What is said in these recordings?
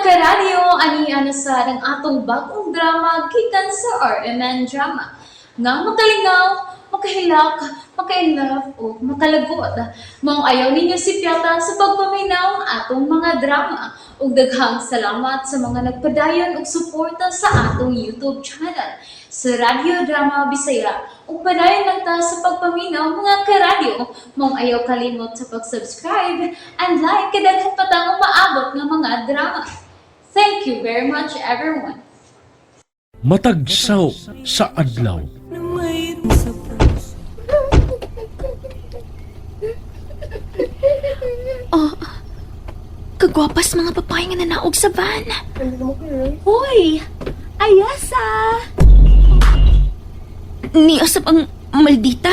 karadyo, ani sa ng atong bagong drama gikan sa RMN Drama. Nga makalingaw, makahilak, maka-inlove, o makalagot. Mong ayaw ninyo si Piota sa pagpaminaw ang atong mga drama. Ug daghang salamat sa mga nagpadayon ug suporta sa atong YouTube channel sa Radio Drama Bisaya. Ug padayon lang ta sa pagpaminaw mga karadyo. Mong ayaw kalimot sa pag-subscribe and like kadaghan pa tang maabot ng mga drama. Thank you very much everyone. Matagsaw sa adlaw. Oh, kagwapas mga babae nga nanaog sa van. Hoy! Ayasa! Ni asap ang maldita?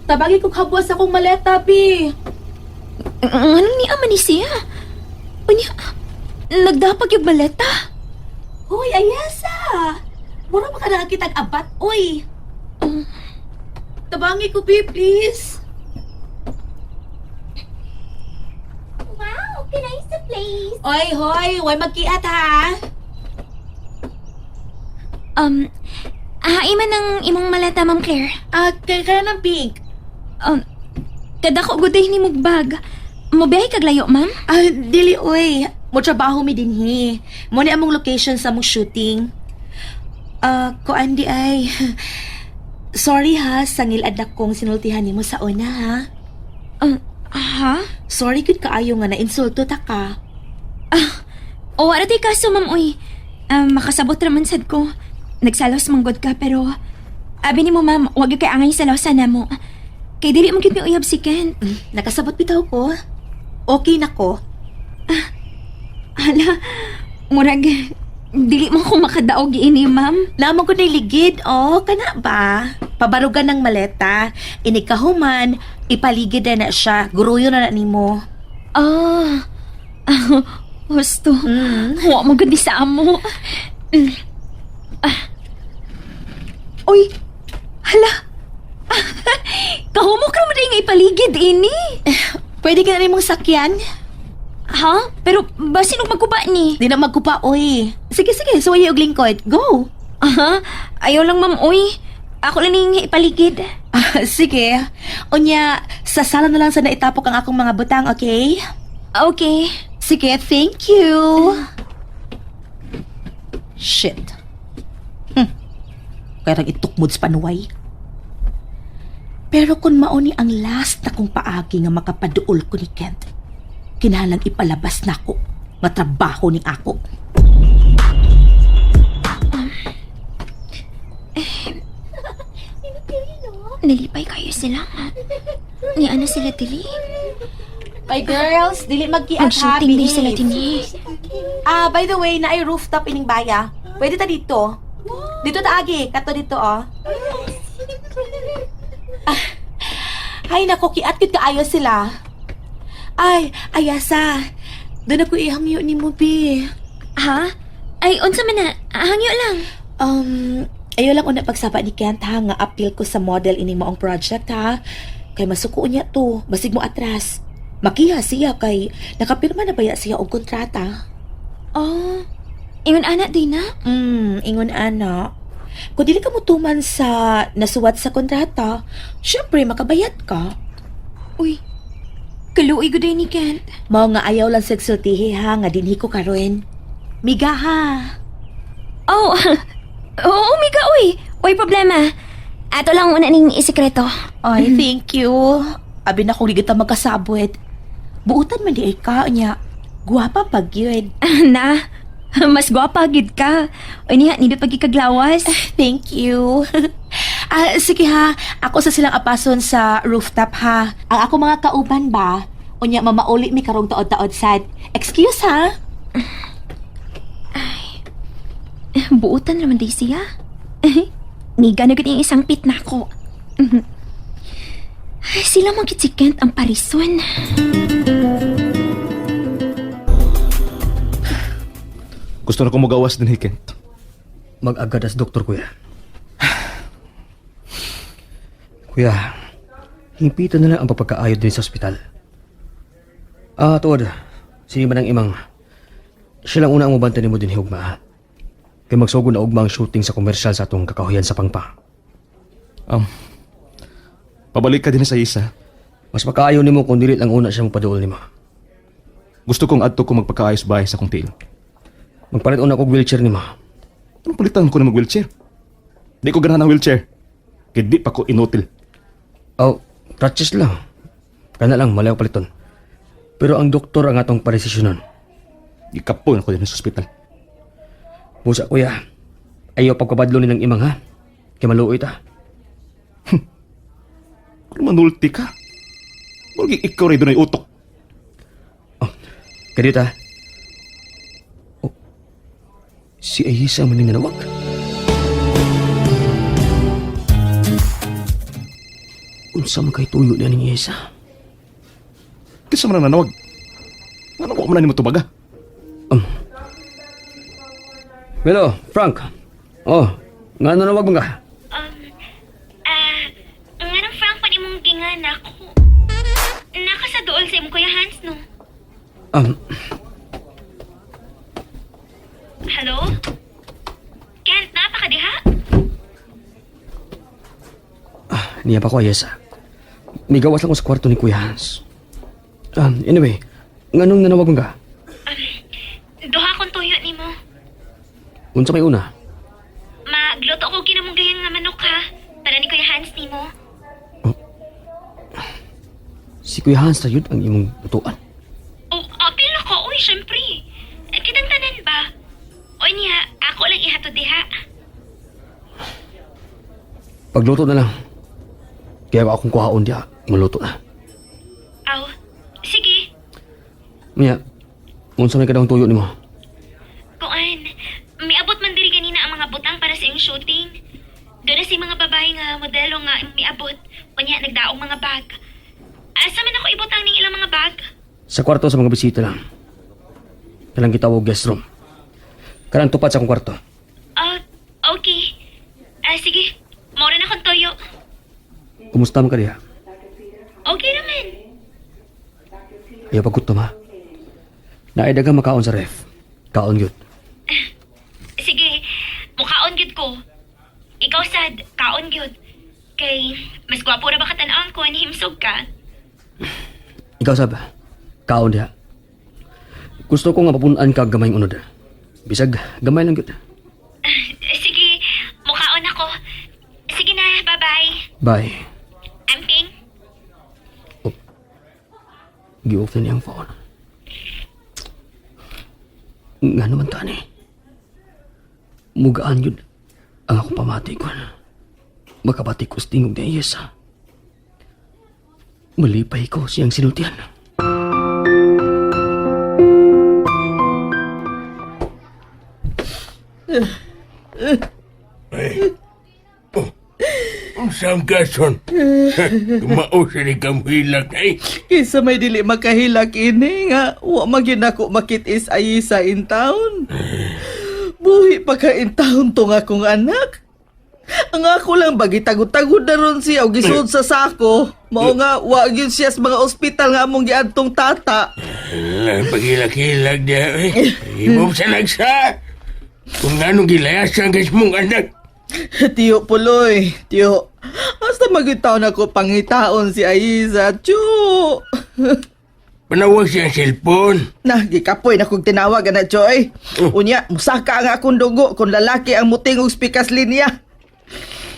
Tabagi ko kabwas akong maleta, Bi. Anong ni ama ni siya? Unya, nagdapag yung maleta? Hoy, Ayasa! Mura ba ka na kitag abat, oy? Tabangi ko, Bi, please. Wow, can I use the place? Oy, hoy, way magkiat, ha? Iman ang imong maleta, Ma'am Claire. Kaya ng pink. Kada ko guday ni mugbag. Mobiyahe kag layo, ma'am? Dili, oy. Mo trabaho mi dinhi. Mo ni among location sa among shooting. Kuan di ay. Sorry ha, sangil adak kong sinultihan nimo sa una, ha? Ha? Sorry gud kaayo nga na-insulto ta ka. O, wala tayo kaso, ma'am, uy. Makasabot raman sad ko. Nagsalos manggod ka, pero... Abi ni mo, ma'am, huwag kay angay sa lawsan na mo. Kay dili mo gyud mi uyab si Kent. Nakasabot bitaw ko. Okay na ko. Hala, murag... Dili mo ako makadaog ini, ma'am. Lamang ko na ligid, kana ba? Pabarugan ng maleta, inikahuman, ipaligid na siya, guruyo na nimo. Gusto. Huwag mo gudi sa amo. Uy, hala. Kahumok naman na yung ipaligid, ini. Pwede ka na rin mong sakyan? Ha? Pero basin og magkuba ni? Di na magkupa, oy. Sige, suwaya og lingkod. Go! Aha, ayaw lang, ma'am, uy. Ako lang yung ipaligid. Sige. Unya, sa sala na lang sa naitapok ang akong mga butang, okay? Okay. Sige, thank you. Shit. Kaya itukmod sa panuway. Pero kung mauni ang last na kong paagi nga makapaduol ko ni Kent, kinahanglan ipalabas na ako nga trabaho ni ako. Nalipay kayo sila. Ni ano sila tili? Ay girls, dili magkiat Mag-shooting din sila tini. By the way, na ay rooftop ining baya. Pwede ta dito. Dito ta agi, kato dito Ay nako, kiat kit kaayo sila. Ay, Ayasa. Doon ako ihangyo ni mo, Bi. Ha? Ay, unsa man na? Hangyo lang. Ayo lang una pagsaba ni Kent ha, nga appeal ko sa model ining maong project ha. Kay masuko niya to, basig mo atras. Makiha siya kay nakapirma na baya siya og kontrata. Ingon anak din na? Ingon ana. Kung dili ka mutuman sa nasuwat sa kontrata, syempre makabayad ka. Uy, kaluoy ko din ni Kent. Mao nga ayaw lang sexultihi ha, nga dinhi ko karon. Miga ha. Oo, Mika, uy. Uy, problema. Ato lang una ning isikreto. Ay, thank you. Abi na kung di kita magkasabot. Buutan man di ay ka niya. Guwapa pag yun. Na, mas gwapa gid ka. Uy, niya, nindot pagkikaglawas. Thank you. Sige ha, ako sa silang apason sa rooftop ha. Ang ako mga kauban ba? Unya mamauli mi karong taod-taod sad. Excuse ha? Buutan naman di siya. Niga na yung isang pit na ako. Ay, sila magkit si Kent ang parison. Gusto na kong magawas din, Kent. Mag-agad as doktor, kuya. Kuya, himpitan na lang ang pagpagkaayod din sa ospital. Tuod, sino man ang imang Siya lang una ang mabantay mo din hugma. Ha? Kay magsugod na ugma ang shooting sa komersyal sa atong kakahuyan sa Pangpa. Pabalik ka din sa isa. Mas makaayo nimo kung dili lang una siya magpaduol nimo. Gusto kong adto ko magpakaayos bahay sa kong tiil. Magpalit una kog wheelchair nimo. Anong palitan ko na mag-wheelchair? Di ko ganahan ng wheelchair. Kaya di pa ko inutil. Oh, crutches lang. Kana lang malayo paliton. Pero ang doktor ang atong paresisyonon. Ikapon ako din sa ospital. Busa kuya. Ayaw pagkabadlo ni ng imang ha. Kaya maluoy ta. Kung manulti ka, huwag ikaw rin doon ay utok. Kaya dito ha. Oh, si Ayisa maning nanawag. Unsa man kay tuyo niya ni Ayisa? Kisa man ang nanawag. Ano ko man ni mo tubaga? Hello, Frank. Oh, nga nanawag mo ka? Nga nang Frank pa ni mong gingan ako. Nakasadool sa imong Kuya Hans, no? Hello? Kent, napakadiha? Niya pa ko, Ayesa. May gawas lang ko sa kwarto ni Kuya Hans. Anyway, nga nung nanawag mo ka? Duha kong tuyo ni mo. Unsa may una? Magluto ko kinamong gayang nga manok ha. Para ni Kuya Hans ni mo. Si Kuya Hans na yun ang imong lutuan. Apil na ko. Uy, syempre. Kitang tanan ba? O niya, ako lang ihato diha. Pagluto na lang. Kaya akong kuhaon diya, maluto na. Aw, sige. Mia, unsa may kadang tuyo ni mo? Kuan, may abot man diri kanina ang mga butang para sa iyong shooting. Doon na si mga babae nga modelo nga may abot. Kunya, nagdaong mga bag. Asa man ako ibutang ning ilang mga bag? Sa kwarto sa mga bisita lang. Kalang kita guest room. Kanang tupat sa akong kwarto. Okay. Sige. Mora na akong toyo. Kumusta mo ka diya? Okay naman. Ayaw pagkutom ha. Naidagang makaon sa ref. Kaon yun. Sige, mukaon gyud ko. Ikaw sad, kaon gyud. Kay mas gwapo ra ba katan-ang ko ni himsog ka? Ikaw sab, kaon diya. Gusto ko nga papunan ka gamay unod. Bisag, gamay lang yun. Sige, mukaon ako. Sige na, bye-bye. Bye. Amping. Gi-off na niyang phone. Nga naman tani. Mugaan yun ang ako pamati ko. Makabati ko sa tingog ni Ayesa. Malipay ko siyang sinultihan. Unsang gason? Mao sa ni kang hilak ay. Kisa may dili makahilak ini nga wa magyud ako makit-is Ayisa in town. Buhi pa ka in town tong akong anak. Ang ako lang bagi tagod-tagod na ron siya o gisud sa sako. Mao nga wa gyud siya sa mga ospital nga among giadtong tata. Pagilak-hilak niya ay. Ibog sa nagsa. Kung anong gilayasan kas mong anak. Tiyo Puloy, tiyo. Hasta magitaw na ko pangitaon si Ayisa, tiyo. Panawag siyang cellphone. Nah, gikapoy na kong tinawag na, Choy. Unya, musaka ang akong dugo kung lalaki ang muting og spikas linya.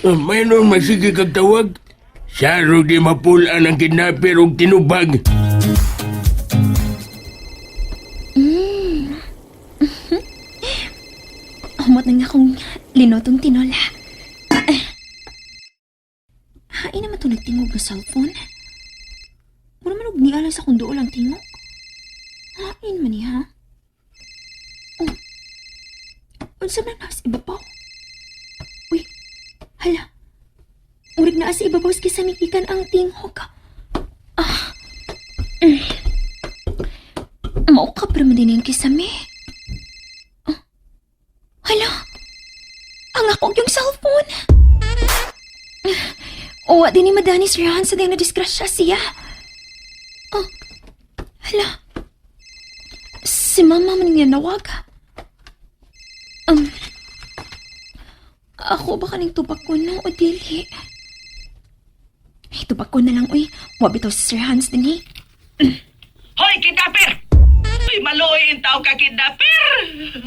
Mayroon masige kag tawag. Saro di mapulaan ang kidnapper og tinubag. Humot na nga akong linotong tinola. Hain naman ito nagtingog na cellphone. Muna man og niala sa kung doon lang tingog. Hain man niya, ha? Oh. Unsa man na sa ibabaw? Uy, hala. Urig na sa ibabaw sa kisamikikan ang tingog. Mao ka pero man din yung kisami. Hala! Ang ako yung cellphone! O, di ni Madani Sir Hans sa na disgrasya siya. Oh, hala. Si mama man niya nawag. Ako ba kaning tubak ko no o dili? Ay, tubak ko na lang, uy. Wabi to si Sir Hans din eh. Hoy, kidnapper! Uy, maluoy in tao ka, kidnapper!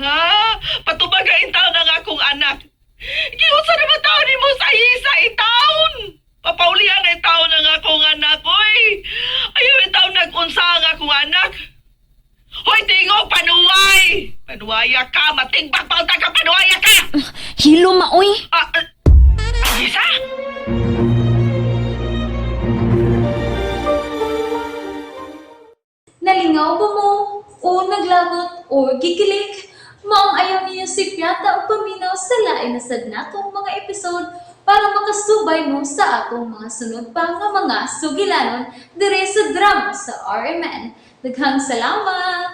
Ha? Patubagain tao ng akong anak. Ginusa naman tao ni mo sa isa itaon! Papaulihan na tao ng akong anak, uy! Ayaw yung tao nag-unsa ang akong anak! Hoy, tingog, panuway! Panuwaya ka, matingbak pauta ka, panuwaya ka! Hilo ma, uy. Isa? Nalingaw ba mo? O naglagot? O gikilig? Maong ayaw niya si Piata o paminaw sa lain na sad natong mga episode para makasubay mo sa atong mga sunod pa nga mga sugilanon dire sa drama sa RMN. Daghang salamat!